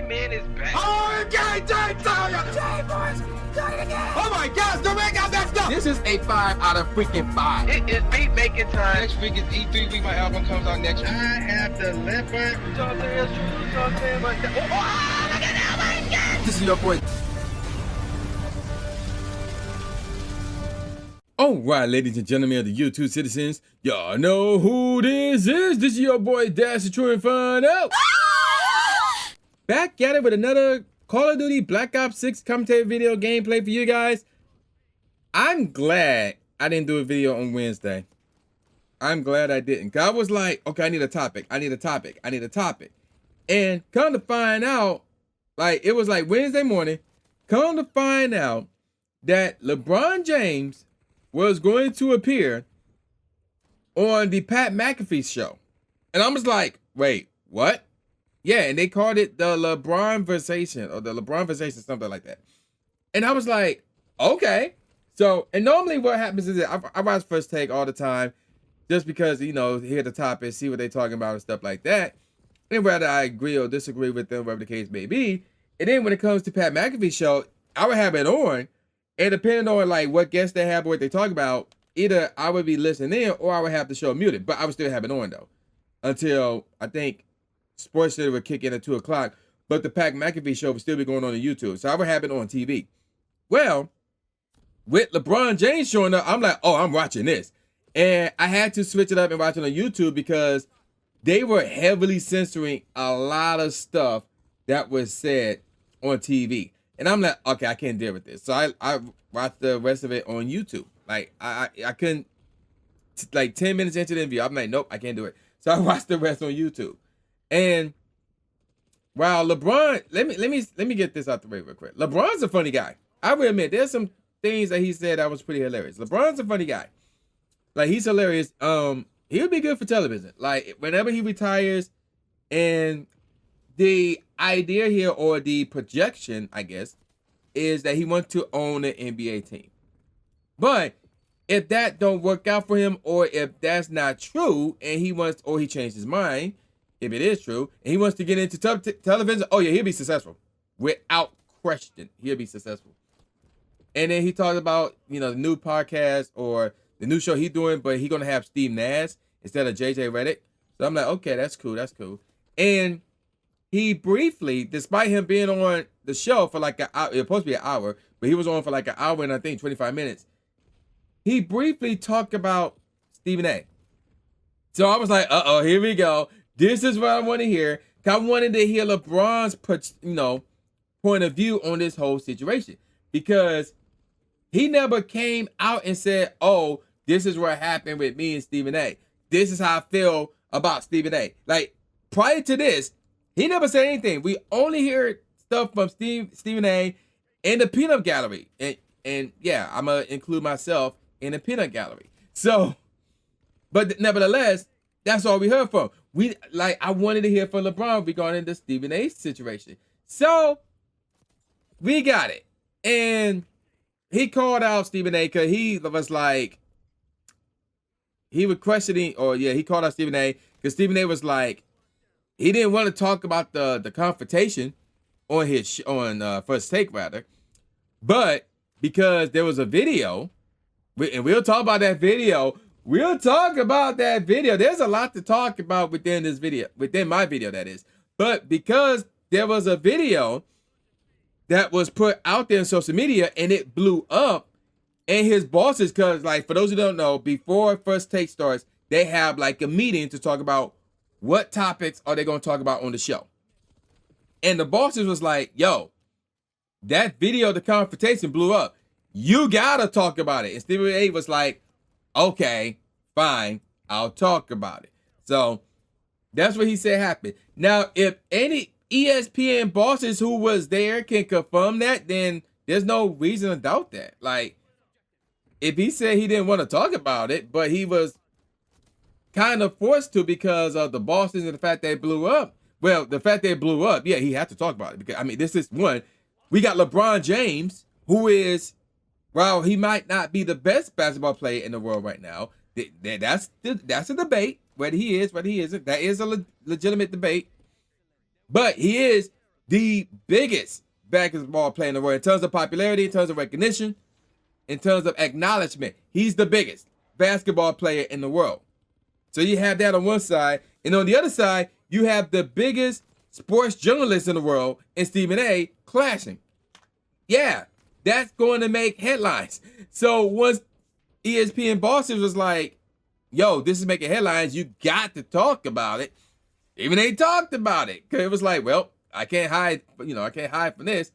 man is back. Oh, okay, boys. Oh my gosh, the man got that stuff. This is a 5 out of freaking 5. It is beat making time. Next week is E3 week. My album comes out next week. I have the Lebron. This is your boy. Alright, ladies and gentlemen of the YouTube citizens, y'all know who this is. This is your boy Dash the True Inferno. Back at it with another Call of Duty Black Ops 6 commentary video gameplay for you guys. I'm glad I didn't do a video on Wednesday. I'm glad I didn't. I was like, okay, I need a topic. And come to find out, like, it was like Wednesday morning, come to find out that LeBron James was going to appear on the Pat McAfee Show. And I was like, wait, what? Yeah, and they called it the Lebronversation or the Lebronversation, something like that. And I was like, okay. So, and normally what happens is that I watch First Take all the time just because, you know, hear the topic, see what they're talking about and stuff like that. And whether I agree or disagree with them, whatever the case may be. And then when it comes to Pat McAfee Show, I would have it on. And depending on like what guests they have or what they talk about, either I would be listening in or I would have the show muted. But I would still have it on though. Until I think Sports Center would kick in at 2 o'clock. But the Pat McAfee Show would still be going on YouTube. So I would have it on TV. Well, with LeBron James showing up, I'm like, oh, I'm watching this. And I had to switch it up and watch it on YouTube because they were heavily censoring a lot of stuff that was said on TV. And I'm like, okay, I can't deal with this. So I watched the rest of it on YouTube. Like, I couldn't, like 10 minutes into the interview, I'm like, nope, I can't do it. So I watched the rest on YouTube. And while LeBron, let me get this out the way real quick. LeBron's a funny guy. I will admit, there's some things that he said that was pretty hilarious. LeBron's a funny guy. Like, he's hilarious. He would be good for television. Like, whenever he retires, and the idea here, or the projection, I guess, is that he wants to own an NBA team. But if that don't work out for him, or if that's not true, and he wants, or he changed his mind, if it is true, and he wants to get into television, oh yeah, he'll be successful. Without question, he'll be successful. And then he talked about, you know, the new podcast or the new show he's doing, but he's going to have Steve Nash instead of JJ Redick. So I'm like, okay, that's cool, that's cool. And he briefly, despite him being on the show for like an hour, it was supposed to be an hour, but he was on for like an hour and I think 25 minutes. He briefly talked about Stephen A. So I was like, uh-oh, here we go. This is what I want to hear. I wanted to hear LeBron's, point of view on this whole situation. Because he never came out and said, oh, this is what happened with me and Stephen A. This is how I feel about Stephen A. Like, prior to this, he never said anything. We only hear stuff from Stephen A. in the peanut gallery. And yeah, I'm going to include myself in the peanut gallery. So, but nevertheless, that's all we heard from. I wanted to hear from LeBron regarding the Stephen A. situation. So, we got it. And he called out Stephen A. because he was like, he was questioning, he called out Stephen A. because Stephen A. was like, he didn't want to talk about the confrontation on his on First Take rather, but because there was a video, and we'll talk about that video. We'll talk about that video. There's a lot to talk about within this video, within my video that is. But because there was a video that was put out there in social media and it blew up, and his bosses, because like for those who don't know, before First Take starts, they have like a meeting to talk about what topics are they going to talk about on the show. And the bosses was like, yo, that video, the confrontation blew up. You gotta talk about it. And Stephen A. was like, okay, fine, I'll talk about it. So that's what he said happened. Now, if any ESPN bosses who was there can confirm that, then there's no reason to doubt that. Like, if he said he didn't want to talk about it, but he was kind of forced to because of the bosses and the fact that it blew up. Well, the fact that it blew up, yeah, he had to talk about it. Because, I mean, this is one. We got LeBron James, who is, while he might not be the best basketball player in the world right now, that's a debate, whether he is, whether he isn't. That is a legitimate debate. But he is the biggest basketball player in the world in terms of popularity, in terms of recognition, in terms of acknowledgement. He's the biggest basketball player in the world. So you have that on one side. And on the other side, you have the biggest sports journalist in the world and Stephen A. clashing. Yeah, that's going to make headlines. So once ESPN bosses was like, yo, this is making headlines, you got to talk about it. Even they talked about it. Cause it was like, well, I can't hide, I can't hide from this.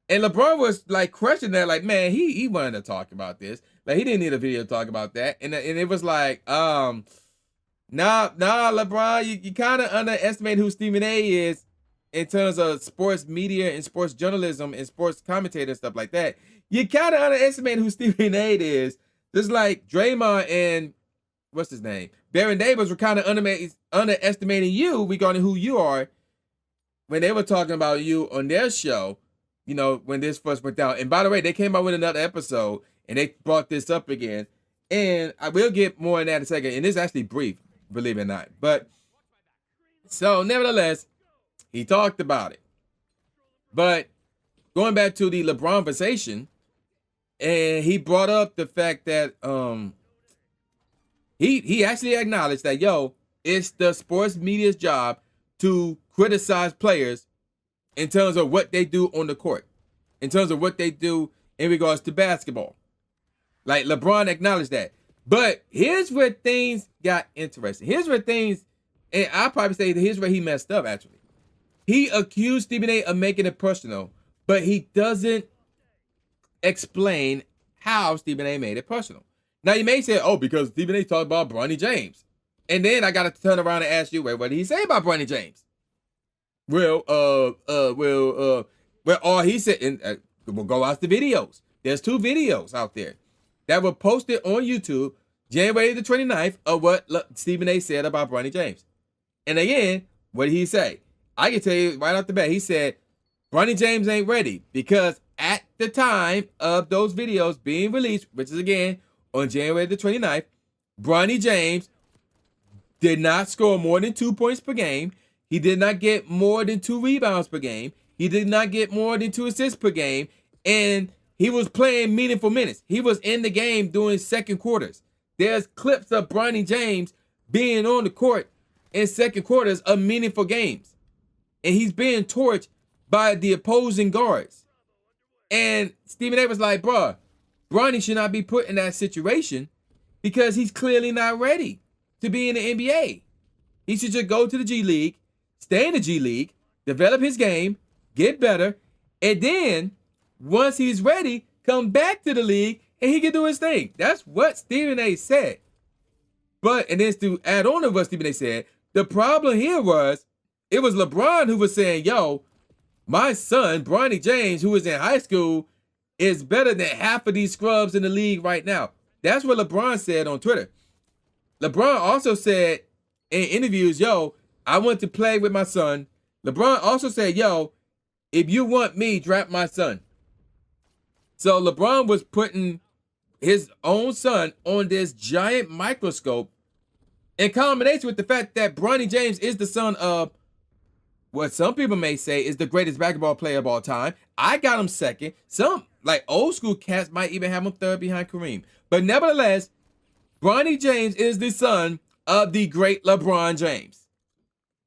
And LeBron was like questioning that, like, man, he wanted to talk about this. Like, he didn't need a video to talk about that. And it was like, nah, LeBron, you kind of underestimate who Stephen A. is in terms of sports media and sports journalism and sports commentator and stuff like that. You kind of underestimate who Stephen A. is. Just like Draymond and, what's his name? Baron Davis were kind of underestimating you regarding who you are when they were talking about you on their show, when this first went down. And by the way, they came out with another episode and they brought this up again. And I will get more in that in a second. And it's actually brief, believe it or not. But so nevertheless, he talked about it. But going back to the Lebronversation, and he brought up the fact that he actually acknowledged that, yo, it's the sports media's job to criticize players in terms of what they do on the court, in terms of what they do in regards to basketball. Like, LeBron acknowledged that. But here's where things got interesting. Here's where things, and I'll probably say that here's where he messed up, actually. He accused Stephen A. of making it personal, but he doesn't explain how Stephen A. made it personal. Now, you may say, oh, because Stephen A. talked about Bronny James. And then I got to turn around and ask you, wait, what did he say about Bronny James? Well, all he said, and we'll go out the videos. There's 2 videos out there that were posted on YouTube January the 29th of what Stephen A. said about Bronny James. And again, what did he say? I can tell you right off the bat, he said, Bronny James ain't ready because at the time of those videos being released, which is again on January the 29th, Bronny James did not score more than 2 points per game. He did not get more than 2 rebounds per game. He did not get more than 2 assists per game. And he was playing meaningful minutes. He was in the game during second quarters. There's clips of Bronny James being on the court in second quarters of meaningful games. And he's being torched by the opposing guards. And Stephen A. was like, bruh, Bronny should not be put in that situation because he's clearly not ready to be in the NBA. He should just go to the G League, stay in the G League, develop his game, get better, and then once he's ready, come back to the league and he can do his thing. That's what Stephen A. said. But, and then to add on to what Stephen A. said, the problem here was, it was LeBron who was saying, yo, my son, Bronny James, who is in high school, is better than half of these scrubs in the league right now. That's what LeBron said on Twitter. LeBron also said in interviews, yo, I want to play with my son. LeBron also said, yo, if you want me, draft my son. So LeBron was putting his own son on this giant microscope in combination with the fact that Bronny James is the son of what some people may say is the greatest basketball player of all time. I got him second. Some, like old school cats, might even have him third behind Kareem. But nevertheless, Bronny James is the son of the great LeBron James.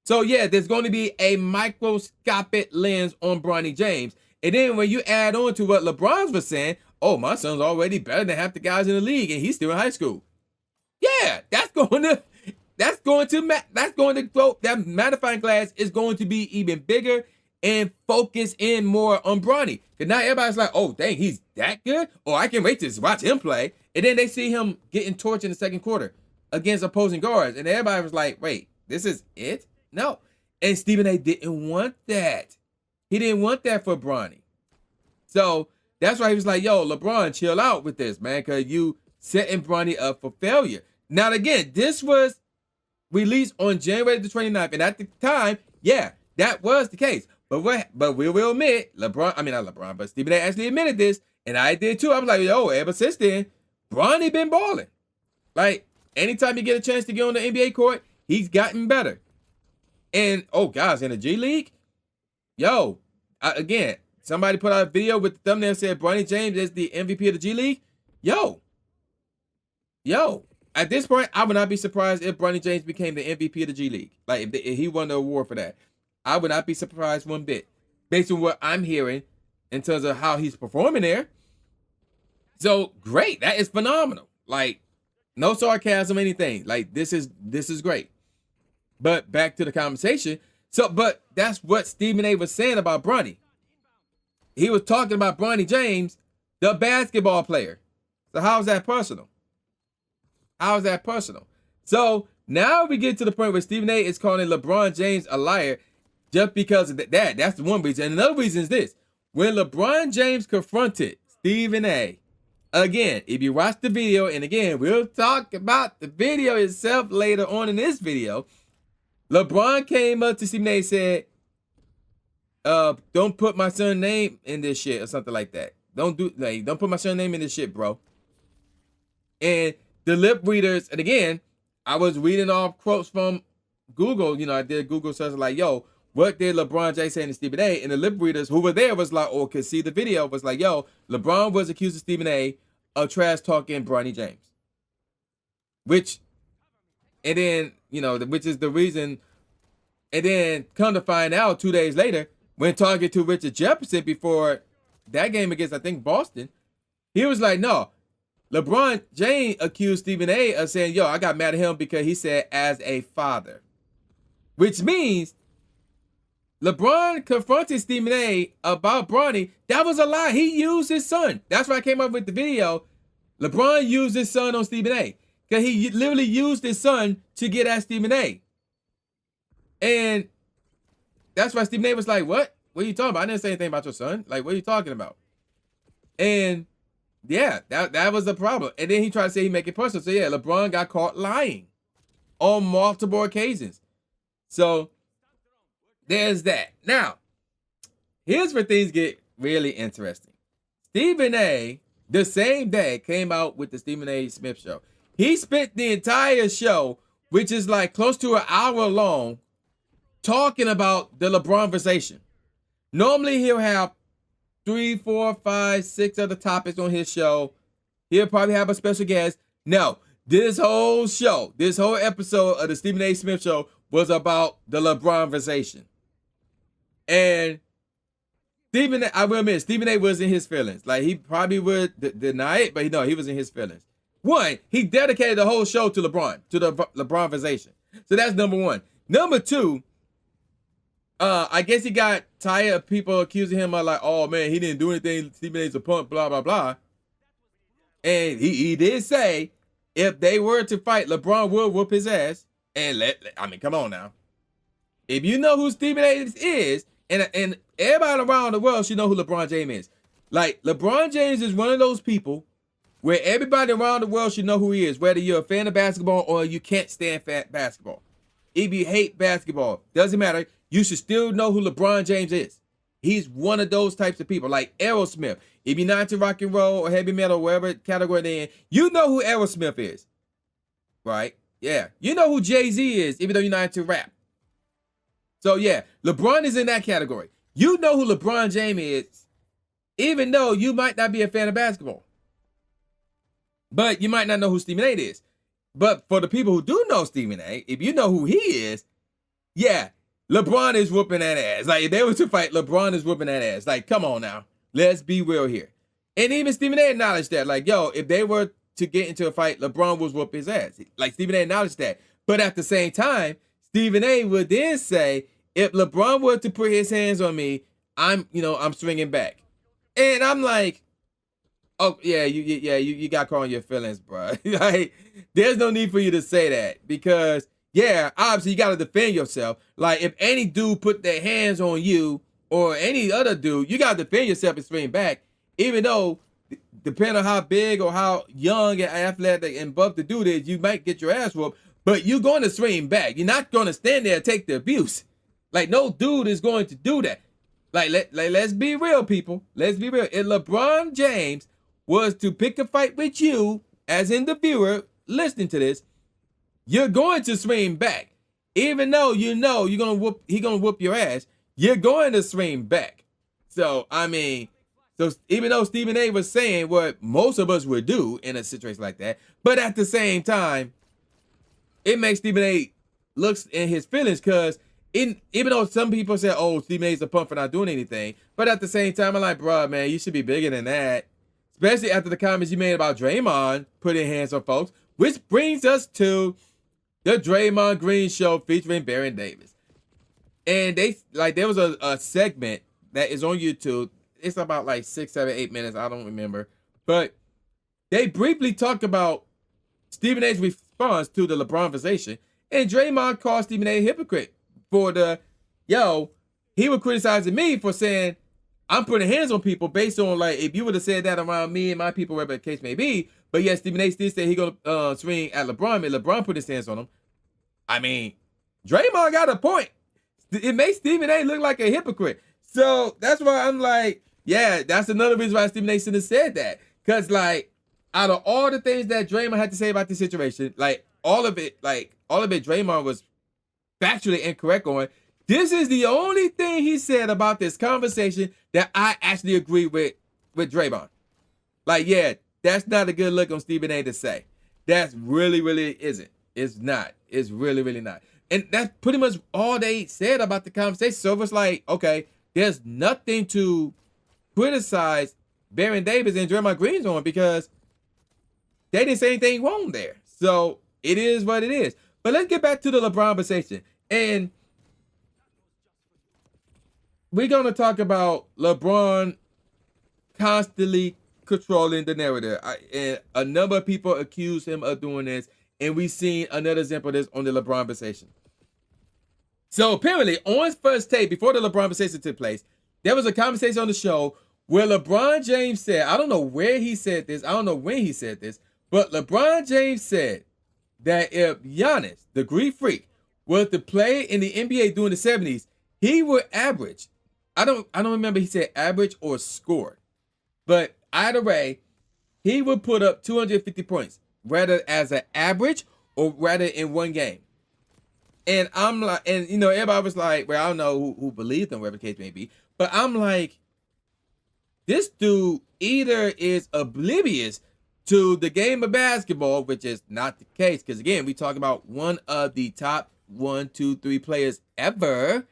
So yeah, there's going to be a microscopic lens on Bronny James. And then when you add on to what LeBron was saying, oh, my son's already better than half the guys in the league and he's still in high school. Yeah, that magnifying glass is going to be even bigger and focus in more on Bronny. Because now everybody's like, oh, dang, he's that good? Oh, I can't wait to watch him play. And then they see him getting torched in the second quarter against opposing guards. And everybody was like, wait, this is it? No. And Stephen A. didn't want that. He didn't want that for Bronny. So that's why he was like, yo, LeBron, chill out with this, man, because you setting Bronny up for failure. Now, again, this was released on January the 29th. And at the time, yeah, that was the case. But we will admit, but Stephen A. actually admitted this, and I did too. I was like, yo, ever since then, Bronny been balling. Like, anytime you get a chance to get on the NBA court, he's gotten better. And, oh, guys, in the G League, yo, again, somebody put out a video with the thumbnail said Bronny James is the MVP of the G League. Yo. At this point, I would not be surprised if Bronny James became the MVP of the G League. Like, if he won the award for that. I would not be surprised one bit. Based on what I'm hearing in terms of how he's performing there. So, great. That is phenomenal. Like, no sarcasm, anything. Like, this is great. But back to the conversation. So, but that's what Stephen A was saying about Bronny. He was talking about Bronny James, the basketball player. So how is that personal? How is that personal? So now we get to the point where Stephen A is calling LeBron James a liar just because of that. That's the one reason. And another reason is this. When LeBron James confronted Stephen A, again, if you watch the video, and again, we'll talk about the video itself later on in this video, LeBron came up to Stephen A and said, don't put my son's name in this shit or something like that. Don't put my son's name in this shit, bro. And the lip readers, and again, I was reading off quotes from Google. You know, I did Google search like, yo, what did LeBron James say to Stephen A? And the lip readers who were there was like, or could see the video, was like, yo, LeBron was accused of Stephen A of trash talking Bronny James. Which, and then, you know, which is the reason, and then come to find out 2 days later, when talking to Richard Jefferson before that game against, I think, Boston, he was like, no, LeBron James accused Stephen A of saying, yo, I got mad at him because he said as a father. Which means LeBron confronted Stephen A about Bronny. That was a lie. He used his son. That's why I came up with the video. LeBron used his son on Stephen A. Because he literally used his son to get at Stephen A. And that's why Stephen A was like, what? What are you talking about? I didn't say anything about your son. Like, what are you talking about? And yeah, that was the problem. And then he tried to say he make it personal. So yeah, LeBron got caught lying on multiple occasions. So there's that. Now, here's where things get really interesting. Stephen A, the same day, came out with the Stephen A. Smith Show. He spent the entire show, which is like close to an hour long, talking about the Lebronversation. Normally he'll have 3, 4, 5, 6 other topics on his show. He'll probably have a special guest. No, this whole show, this whole episode of the Stephen A. Smith Show was about the Lebronversation. And I will admit, Stephen A. was in his feelings. Like, he probably would deny it, but he was in his feelings. One, he dedicated the whole show to LeBron, to the Lebronversation. So that's number one. Number two, I guess he got tired of people accusing him of like, oh man, he didn't do anything. Stephen A's a punk, blah, blah, blah. And he did say if they were to fight, LeBron would whoop his ass. And I mean, come on now. If you know who Stephen A is, and everybody around the world should know who LeBron James is. Like, LeBron James is one of those people where everybody around the world should know who he is, whether you're a fan of basketball or you can't stand basketball. If you hate basketball, doesn't matter. You should still know who LeBron James is. He's one of those types of people, like Aerosmith. If you're not into rock and roll or heavy metal, whatever category they're in, you know who Aerosmith is, right? Yeah. You know who Jay-Z is, even though you're not into rap. So yeah, LeBron is in that category. You know who LeBron James is, even though you might not be a fan of basketball. But you might not know who Stephen A is. But for the people who do know Stephen A, if you know who he is, yeah, LeBron is whooping that ass. Like, if they were to fight, LeBron is whooping that ass. Like, come on now. Let's be real here. And even Stephen A acknowledged that. Like, yo, if they were to get into a fight, LeBron would whoop his ass. Like, Stephen A acknowledged that. But at the same time, Stephen A would then say, if LeBron were to put his hands on me, I'm swinging back. And I'm like, oh, yeah, you got caught on your feelings, bro. Like, there's no need for you to say that because, yeah, obviously you got to defend yourself. Like, if any dude put their hands on you or any other dude, you got to defend yourself and swing back, even though, depending on how big or how young and athletic and buff the dude is, you might get your ass whooped, but you're going to swing back. You're not going to stand there and take the abuse. Like, no dude is going to do that. Like, let's be real, people. Let's be real. If LeBron James was to pick a fight with you, as in the viewer listening to this, you're going to swing back. Even though you know he's gonna whoop your ass, you're going to swing back. So, I mean, so even though Stephen A was saying what most of us would do in a situation like that, but at the same time, it makes Stephen A looks in his feelings because even though some people say, oh, Stephen A's a punk for not doing anything, but at the same time, I'm like, bro, man, you should be bigger than that. Especially after the comments you made about Draymond putting hands on folks, which brings us to the Draymond Green Show featuring Baron Davis. And there was a segment that is on YouTube. It's about like 6, 7, 8 minutes. I don't remember. But they briefly talk about Stephen A's response to the Lebronversation. And Draymond called Stephen A hypocrite for he was criticizing me for saying, I'm putting hands on people based on, like, if you would have said that around me and my people, whatever the case may be. But yeah, Stephen A still said he gonna swing at LeBron, and LeBron put his hands on him. I mean, Draymond got a point. It makes Stephen A look like a hypocrite. So that's why I'm like, yeah, that's another reason why Stephen A shouldn't have said that. Because, like, out of all the things that Draymond had to say about this situation, all of it, Draymond was factually incorrect on. This is the only thing he said about this conversation that I actually agree with Draymond. Like, yeah, that's not a good look on Stephen A to say. That's really isn't. It's not. It's really not. And that's pretty much all they said about the conversation. So it's like, okay, there's nothing to criticize Baron Davis and Draymond Green on because they didn't say anything wrong there. So it is what it is. But let's get back to the Lebronversation. And we're going to talk about LeBron constantly controlling the narrative. And a number of people accuse him of doing this. And we've seen another example of this on the Lebronversation. So apparently, on his first tape, before the Lebronversation took place, there was a conversation on the show where LeBron James said, I don't know where he said this, I don't know when he said this, but LeBron James said that if Giannis, the Greek Freak, was to play in the NBA during the 70s, he would average. I don't remember he said average or score. But either way, he would put up 250 points, whether as an average or rather in one game. And I'm like, and everybody was like, well, I don't know who believed him, whatever the case may be. But I'm like, this dude either is oblivious to the game of basketball, which is not the case. Because again, we talk about one of the top 1, 2, 3 players ever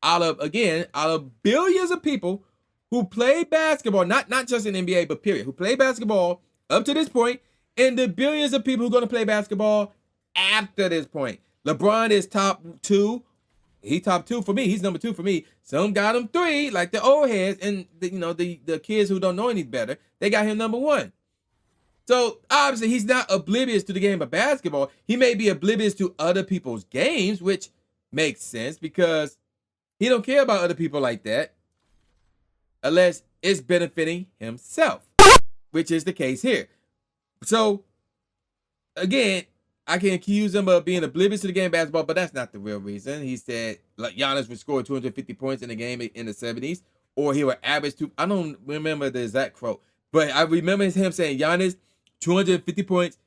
out of billions of people who play basketball, not just in NBA, but period, who play basketball up to this point, and the billions of people who are going to play basketball after this point. LeBron is top 2. He top 2 for me. He's number 2 for me. Some got him 3, like the old heads, and the kids who don't know any better, they got him number 1. So obviously he's not oblivious to the game of basketball. He may be oblivious to other people's games, which makes sense because he don't care about other people like that unless it's benefiting himself, which is the case here. So again, I can accuse him of being oblivious to the game of basketball, but that's not the real reason. He said like Giannis would score 250 points in a game in the 70s, or he would average I don't remember the exact quote, but I remember him saying Giannis 250 points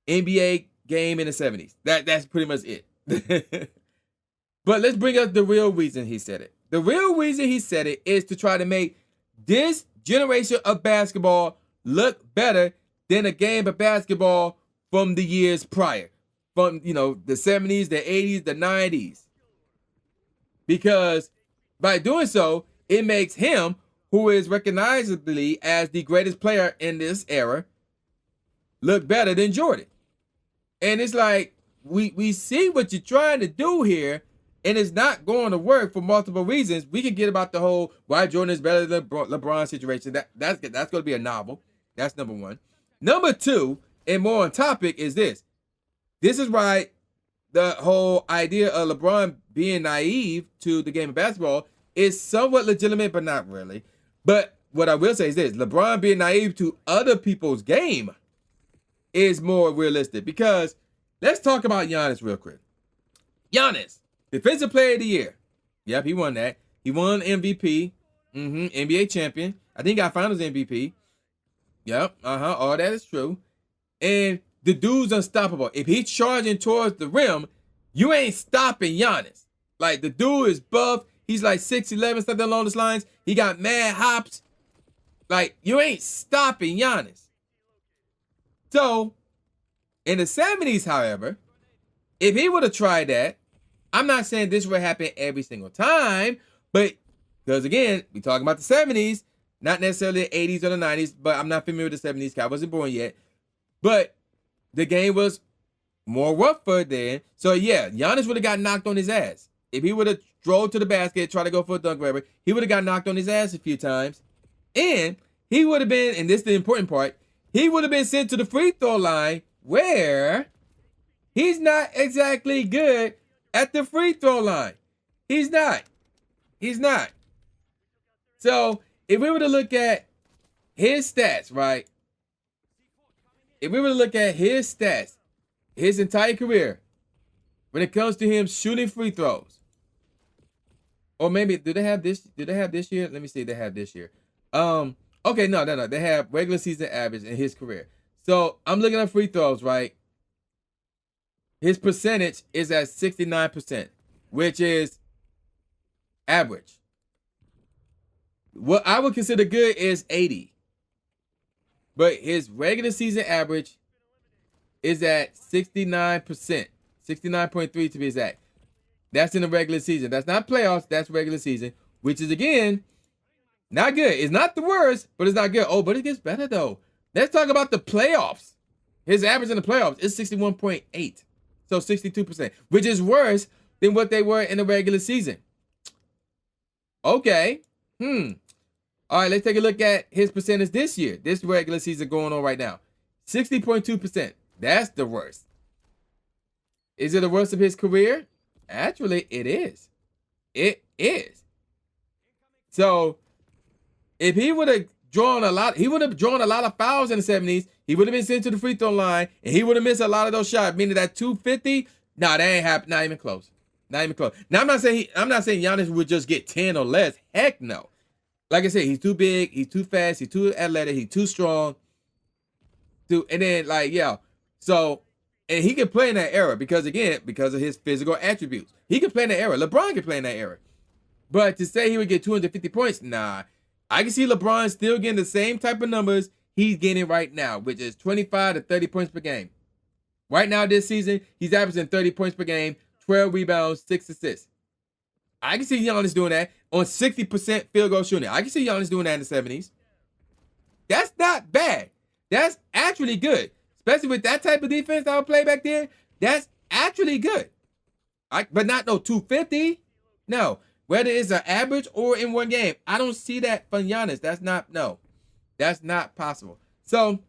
NBA game in the 70s. That's pretty much it. But let's bring up the real reason he said it. The real reason he said it is to try to make this generation of basketball look better than a game of basketball from the years prior, from the 70s, the 80s, the 90s. Because by doing so, it makes him, who is recognizably as the greatest player in this era, look better than Jordan. And it's like, we see what you're trying to do here, and it's not going to work for multiple reasons. We can get about the whole why Jordan is better than LeBron situation. That's going to be a novel. That's number 1. Number 2, and more on topic, is this. This is why the whole idea of LeBron being naive to the game of basketball is somewhat legitimate, but not really. But what I will say is this. LeBron being naive to other people's game is more realistic. Because let's talk about Giannis real quick. Giannis, Defensive Player of the Year. Yep, he won that. He won MVP. NBA champion. I think he got Finals MVP. Yep, all that is true. And the dude's unstoppable. If he's charging towards the rim, you ain't stopping Giannis. Like, the dude is buff. He's like 6'11", something along those lines. He got mad hops. Like, you ain't stopping Giannis. So, in the 70s, however, if he would have tried that, I'm not saying this would happen every single time, but because again, we talking about the 70s, not necessarily the 80s or the 90s, but I'm not familiar with the 70s because I wasn't born yet. But the game was more rougher then. So yeah, Giannis would have got knocked on his ass. If he would have drove to the basket, tried to go for a dunk, whatever, he would have got knocked on his ass a few times. And he would have been, and this is the important part, he would have been sent to the free throw line where he's not exactly good at the free throw line. He's not. He's not. So if we were to look at his stats, right? If we were to look at his stats, his entire career, when it comes to him shooting free throws, or maybe do they have this? Do they have this year? Let me see. They have this year. Okay, no. They have regular season average in his career. So I'm looking at free throws, right? His percentage is at 69%, which is average. What I would consider good is 80. But his regular season average is at 69%, 69.3 to be exact. That's in the regular season. That's not playoffs, that's regular season, which is, again, not good. It's not the worst, but it's not good. Oh, but it gets better, though. Let's talk about the playoffs. His average in the playoffs is 61.8. So 62%, which is worse than what they were in the regular season. Okay. All right, let's take a look at his percentage this year. This regular season going on right now. 60.2%. That's the worst. Is it the worst of his career? Actually, it is. It is. So, if he would have drawn a lot, he would have drawn a lot of fouls in the 70s. He would have been sent to the free throw line, and he would have missed a lot of those shots. Meaning that 250, nah, that ain't happening. Not even close. Not even close. Now, I'm not saying Giannis would just get 10 or less. Heck no. Like I said, he's too big, he's too fast, he's too athletic, he's too strong. And then, like, yeah. So, and he can play in that era because, again, because of his physical attributes. He can play in that era. LeBron can play in that era. But to say he would get 250 points, nah. I can see LeBron still getting the same type of numbers he's getting right now, which is 25 to 30 points per game. Right now this season, he's averaging 30 points per game, 12 rebounds, 6 assists. I can see Giannis doing that on 60% field goal shooting. I can see Giannis doing that in the 70s. That's not bad. That's actually good. Especially with that type of defense that I would play back then. That's actually good. But not no 250. No. Whether it's an average or in one game. I don't see that from Giannis. That's not possible. So,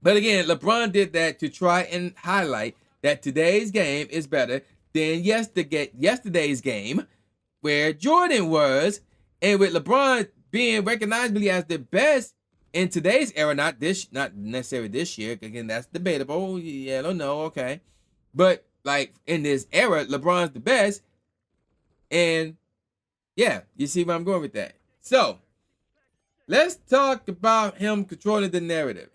but again, LeBron did that to try and highlight that today's game is better than yesterday's game, where Jordan was, and with LeBron being recognizably as the best in today's era, not necessarily this year. Again, that's debatable. Yeah, I don't know. Okay, but like in this era, LeBron's the best, and yeah, you see where I'm going with that. So let's talk about him controlling the narrative,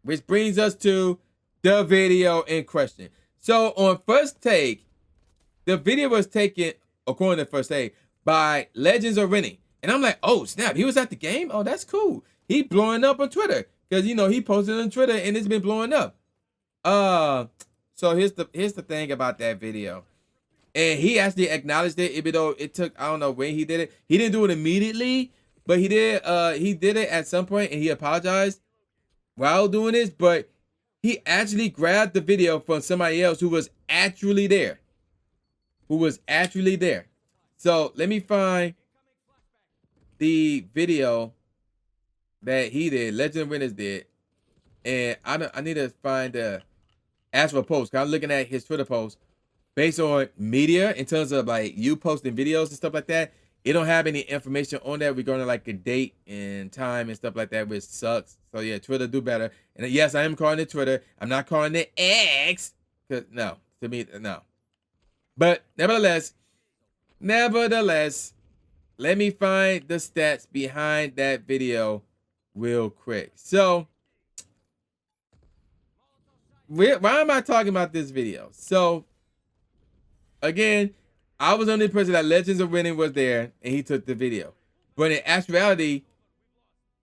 which brings us to the video in question. So on First Take, the video was taken, according to First Take, by Legends of Rennie. And I'm like, oh, snap, he was at the game? Oh, that's cool. He blowing up on Twitter. Because, you know, he posted on Twitter and it's been blowing up. So here's the thing about that video. And he actually acknowledged it, even though it took, I don't know when he did it. He didn't do it immediately, but he did it at some point and he apologized while doing this. But he actually grabbed the video from somebody else who was actually there. So let me find the video that he did, Legend of Winners did. And I need to find the actual post. I'm looking at his Twitter post based on media in terms of like you posting videos and stuff like that. It don't have any information on that regarding like a date and time and stuff like that, which sucks. So yeah, Twitter do better. And yes, I am calling it Twitter. I'm not calling it X. No, to me, no. But nevertheless, let me find the stats behind that video real quick. So, why am I talking about this video? So, again, I was under the impression that Legends of Winning was there and he took the video. But in actuality,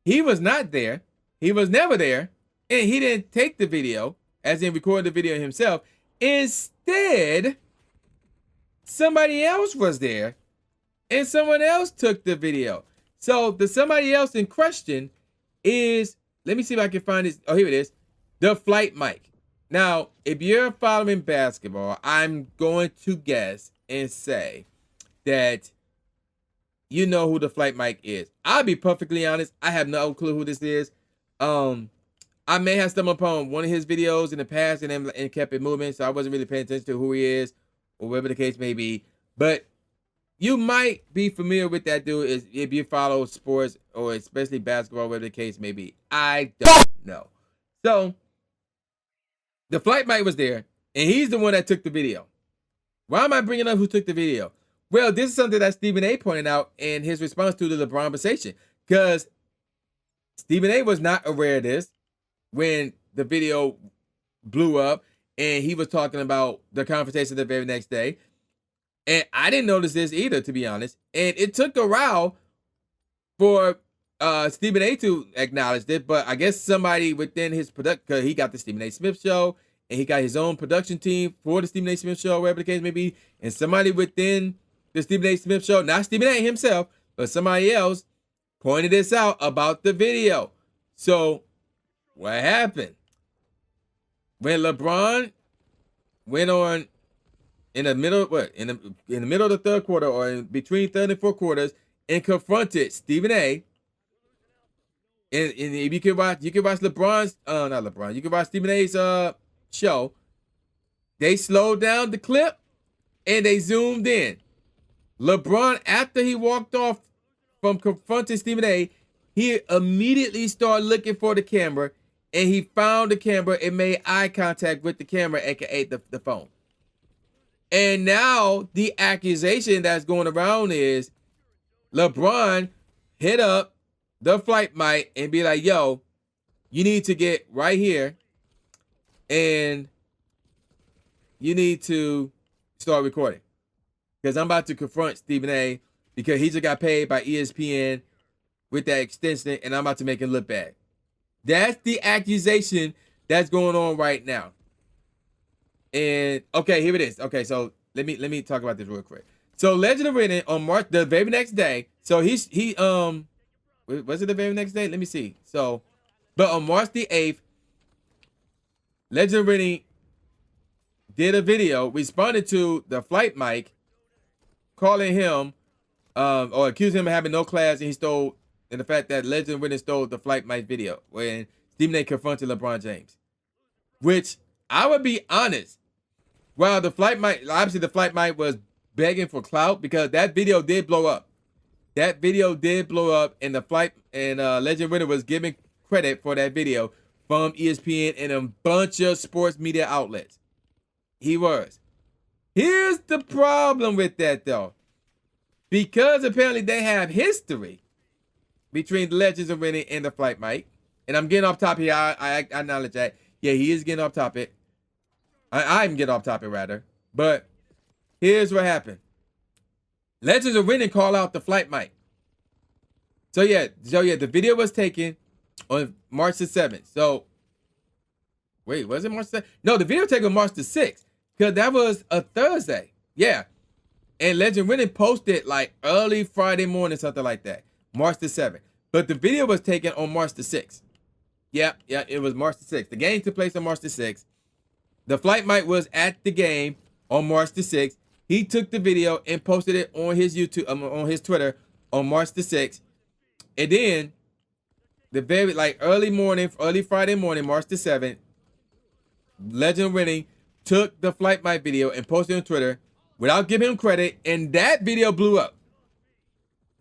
he was not there. He was never there. And he didn't take the video, as in record the video himself. Instead, somebody else was there and someone else took the video. So the somebody else in question is, let me see if I can find this. Oh, here it is. The flight mic. Now, if you're following basketball, I'm going to guess and say that you know who the flight mic is. I'll be perfectly honest. I have no clue who this is. I may have stumbled upon one of his videos in the past and kept it moving, so I wasn't really paying attention to who he is or whatever the case may be. But you might be familiar with that dude if you follow sports or especially basketball, whatever the case may be. I don't know. So the flight mic was there, and he's the one that took the video. Why am I bringing up who took the video? Well, this is something that Stephen A. pointed out in his response to the Lebronversation, because Stephen A. was not aware of this when the video blew up, and he was talking about the confrontation the very next day. And I didn't notice this either, to be honest. And it took a while for Stephen A. to acknowledge it, but I guess somebody within his production, because he got the Stephen A. Smith Show, and he got his own production team for the Stephen A. Smith Show, whatever the case may be, and somebody within the Stephen A. Smith Show, not Stephen A. himself, but somebody else, pointed this out about the video. So what happened? When LeBron went on in the middle, in the middle of the third quarter, or in between third and fourth quarters, and confronted Stephen A. And if you can watch LeBron's, not LeBron, you can watch Stephen A.'s show. They slowed down the clip and they zoomed in. LeBron, after he walked off from confronting Stephen A., he immediately started looking for the camera, and he found the camera and made eye contact with the camera, aka the phone. And now the accusation that's going around is LeBron hit up the flight mic and be like, yo, you need to get right here and you need to start recording, because I'm about to confront Stephen A. because he just got paid by ESPN with that extension, and I'm about to make him look bad. That's the accusation that's going on right now. And okay, here it is. Okay, so let me talk about this real quick. So Legend of Winning on March, the very next day. So was it the very next day? Let me see. So, but on March the 8th, Legend of Winning did a video, responded to the flight mic, calling him or accusing him of having no class, and he stole, and the fact that Legend of Winning stole the flight mic video when Stephen A. confronted LeBron James. Which, I would be honest, while the flight mic, obviously the flight mic was begging for clout, because that video did blow up. That video did blow up, and the flight, and Legend Winner was giving credit for that video from ESPN and a bunch of sports media outlets. He was. Here's the problem with that, though. Because apparently they have history between the Legends of Winning and the flight mic. And I'm getting off topic here. I acknowledge that. Yeah, he is getting off topic. I'm getting off topic, rather. But here's what happened. Legends of Winning call out the flight mic. So yeah, the video was taken on March the 7th. So, wait, was it March 7th? No, the video taken on March the 6th. Because that was a Thursday. Yeah. And Legend Winning posted like early Friday morning, something like that. March the 7th. But the video was taken on March the 6th. Yeah, it was March the 6th. The game took place on March the 6th. The flight mic was at the game on March the 6th. He took the video and posted it on his YouTube, on his Twitter on March the 6th. And then the very early Friday morning, March the 7th, Legend Winning took the flight mic video and posted it on Twitter without giving him credit, and that video blew up.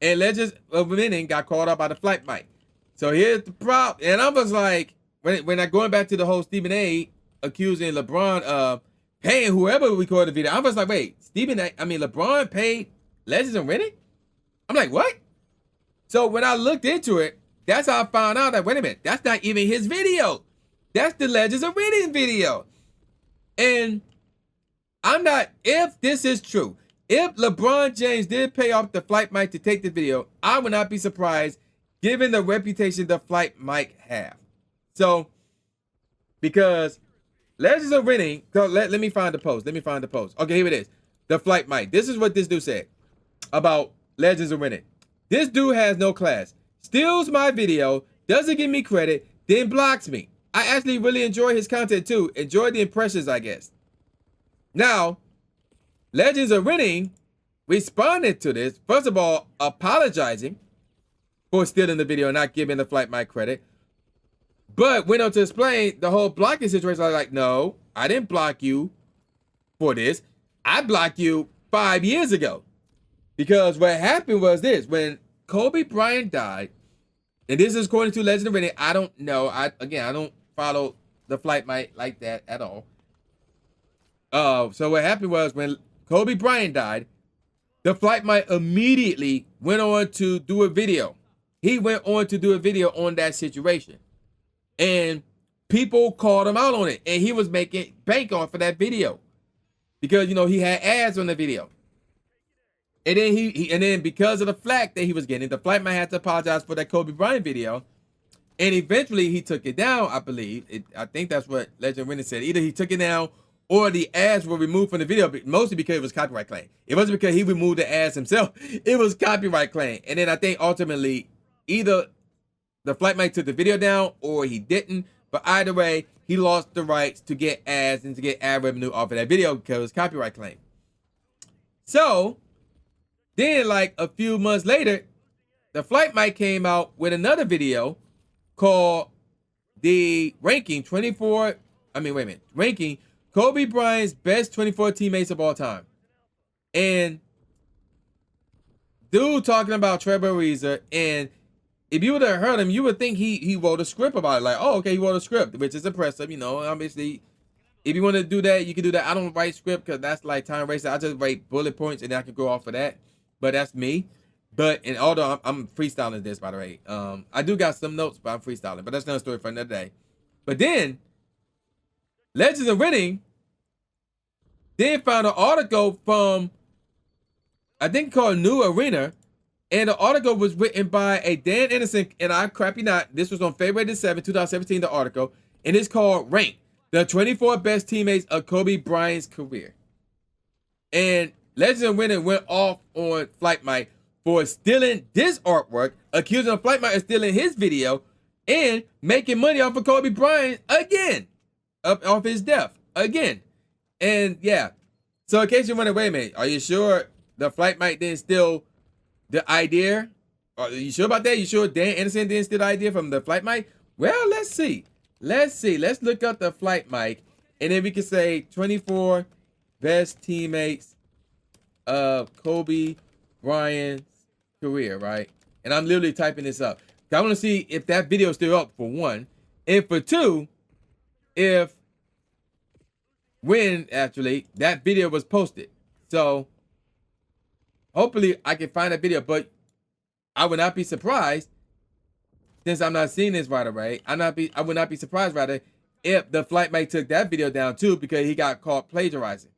And Legends of Winning got called out by the flight mic. So here's the problem. And I was like, when I going back to the whole Stephen A. accusing LeBron of paying whoever recorded the video, I was like, wait, LeBron paid Legends of Winning? I'm like, what? So when I looked into it, that's how I found out that, wait a minute, that's not even his video. That's the Legends of Winning video. And I'm not, if this is true, If LeBron James did pay off the flight mic to take the video, I would not be surprised given the reputation the flight mic have. So, because Legends of Winning, so let me find the post. Okay, here it is. The flight mic. This is what this dude said about Legends of Winning. This dude has no class. Steals my video, doesn't give me credit, then blocks me. I actually really enjoy his content too. Enjoy the impressions, I guess. Now, Legends of Winning responded to this, first of all, apologizing for stealing the video and not giving the flight mic credit, but went on to explain the whole blocking situation. I was like, no, I didn't block you for this. I blocked you 5 years ago. Because what happened was this: when Kobe Bryant died, and this is according to Legend of Winning, I don't know. I don't follow the flight mic like that at all. So what happened was when Kobe Bryant died, the flight mic immediately went on to do a video. He went on to do a video on that situation, and people called him out on it, and he was making bank off of that video because he had ads on the video. And then and then because of the flack that he was getting, the flight mic had to apologize for that Kobe Bryant video. And eventually he took it down, I believe. I think that's what Legend Winner said. Either he took it down or the ads were removed from the video, but mostly because it was copyright claim. It wasn't because he removed the ads himself. It was copyright claim. And then I think ultimately either the flight mic took the video down or he didn't. But either way, he lost the rights to get ads and to get ad revenue off of that video because it was copyright claim. So then, like a few months later, the flight mic came out with another video called the ranking Kobe Bryant's best 24 teammates of all time. And dude talking about Trevor Ariza, and if you would have heard him, you would think he wrote a script about it. Like, oh, okay, he wrote a script, which is impressive. Obviously, if you want to do that, you can do that. I don't write script because that's like time wasting. I just write bullet points and then I can go off of that. But that's me. And although I'm freestyling this, by the way, I do got some notes, but I'm freestyling. But that's another story for another day. But then, Legends of Winning then found an article from, I think called New Arena, and the article was written by a Dan Anderson, and I crap you not, this was on February 7, 2017, the article, and it's called Rank, the 24 best teammates of Kobe Bryant's career. And Legends of Winning went off on Flight Mic for stealing this artwork, accusing the Flight Mic of stealing his video, and making money off of Kobe Bryant again, off his death again. And yeah, so in case you're wondering, wait a minute, are you sure the Flight Mic didn't steal the idea? Are you sure about that? You sure Dan Anderson didn't steal the idea from the Flight Mic? Well, let's see. Let's look up the Flight Mic, and then we can say 24 best teammates of Kobe Bryant's career, right? And I'm literally typing this up. I want to see if that video is still up, for one, and for two, when actually that video was posted. So hopefully I can find that video, but I would not be surprised, since I'm not seeing this right away. I would not be surprised rather if the Flight Mic took that video down too, because he got caught plagiarizing.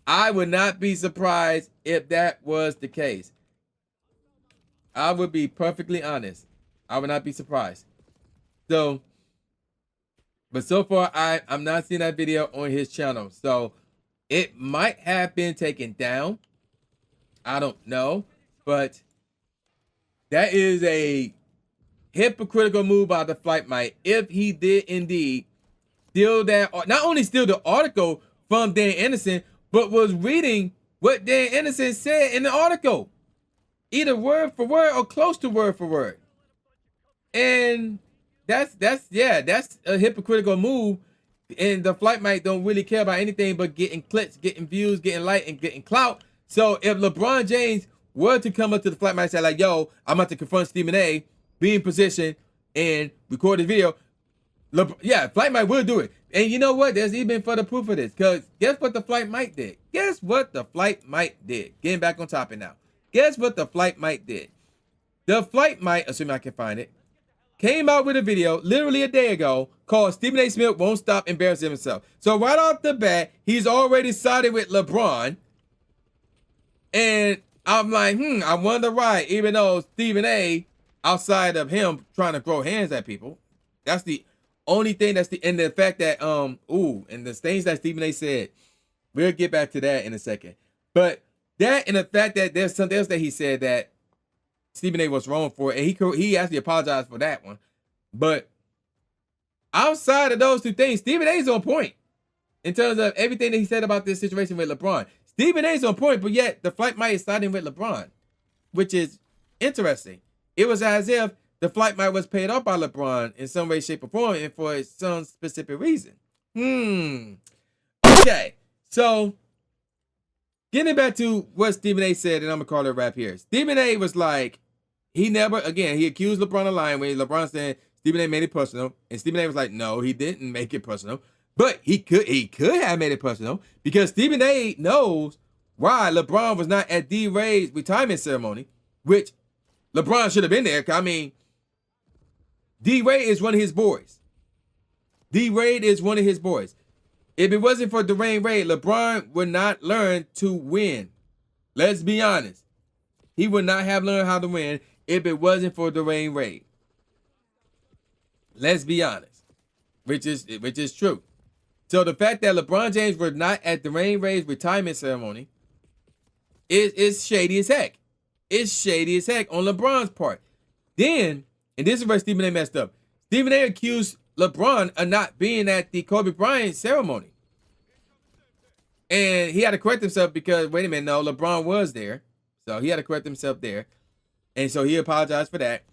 I would not be surprised if that was the case. I would be perfectly honest. I would not be surprised. So, but so far I'm not seeing that video on his channel. So it might have been taken down. I don't know. But that is a hypocritical move by the Flight Mic if he did indeed steal that, not only steal the article from Dan Anderson, but was reading what Dan Anderson said in the article, either word for word or close to word for word. And that's a hypocritical move. And the Flight Mic don't really care about anything but getting clicks, getting views, getting like, and getting clout. So if LeBron James were to come up to the Flight Mic and say like, yo, I'm about to confront Stephen A, be in position and record the video, Flight Mic will do it. And you know what? There's even further proof of this. Because guess what the Flight Mic did? Guess what the Flight Mic did? Getting back on topic now. Guess what the Flight Mic did? The Flight Mic, assuming I can find it, came out with a video literally a day ago called Stephen A. Smith Won't Stop Embarrassing Himself. So right off the bat, he's already sided with LeBron. And I'm like, I wonder why, even though Stephen A, outside of him trying to throw hands at people, that's the only thing and the fact that, and the things that Stephen A said, we'll get back to that in a second. But that and the fact that there's something else that he said that Stephen A was wrong for, and he actually apologized for that one. But outside of those two things, Stephen A is on point in terms of everything that he said about this situation with LeBron. Stephen A is on point, but yet the flight might is siding with LeBron, which is interesting. It was as if the flight might was paid off by LeBron in some way, shape, or form, and for some specific reason. Okay, so getting back to what Stephen A said, and I'm gonna call it a wrap here. Stephen A was like, he accused LeBron of lying when LeBron said Stephen A made it personal, and Stephen A was like, no, he didn't make it personal, but he could have made it personal because Stephen A knows why LeBron was not at D-Ray's retirement ceremony, which LeBron should have been there. I mean, D-Ray is one of his boys. D-Ray is one of his boys. If it wasn't for Dwayne Wade, LeBron would not learn to win. Let's be honest. He would not have learned how to win if it wasn't for Dwayne Wade. Let's be honest. Which is true. So the fact that LeBron James was not at Dwayne Wade's retirement ceremony is shady as heck. It's shady as heck on LeBron's part. Then, and this is where Stephen A messed up. Stephen A accused LeBron of not being at the Kobe Bryant ceremony. And he had to correct himself because, wait a minute, no, LeBron was there. So he had to correct himself there. And so he apologized for that.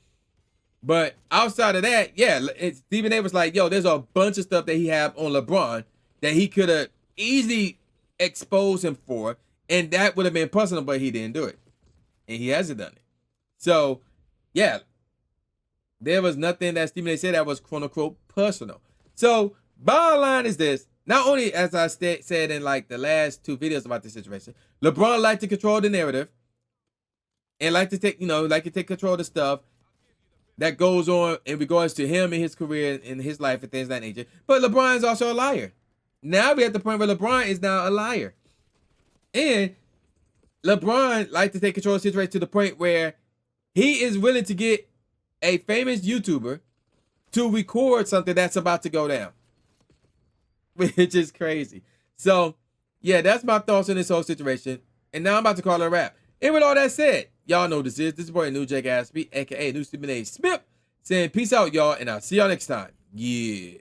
But outside of that, yeah, Stephen A was like, yo, there's a bunch of stuff that he have on LeBron that he could have easily exposed him for. And that would have been personal, but he didn't do it. And he hasn't done it. So, yeah, there was nothing that Stephen A said that was quote unquote personal. So, bottom line is this. Not only, as I said in like the last two videos about this situation, LeBron liked to control the narrative and like to take control of the stuff that goes on in regards to him and his career and his life and things of that nature. But LeBron is also a liar. Now we're at the point where LeBron is now a liar. And LeBron likes to take control of the situation to the point where he is willing to get a famous YouTuber to record something that's about to go down. Which is crazy. So, yeah, that's my thoughts on this whole situation. And now I'm about to call it a wrap. And with all that said, y'all know this is boy New Jake Aspie, aka New Stephen A Smith, saying peace out, y'all, and I'll see y'all next time. Yeah.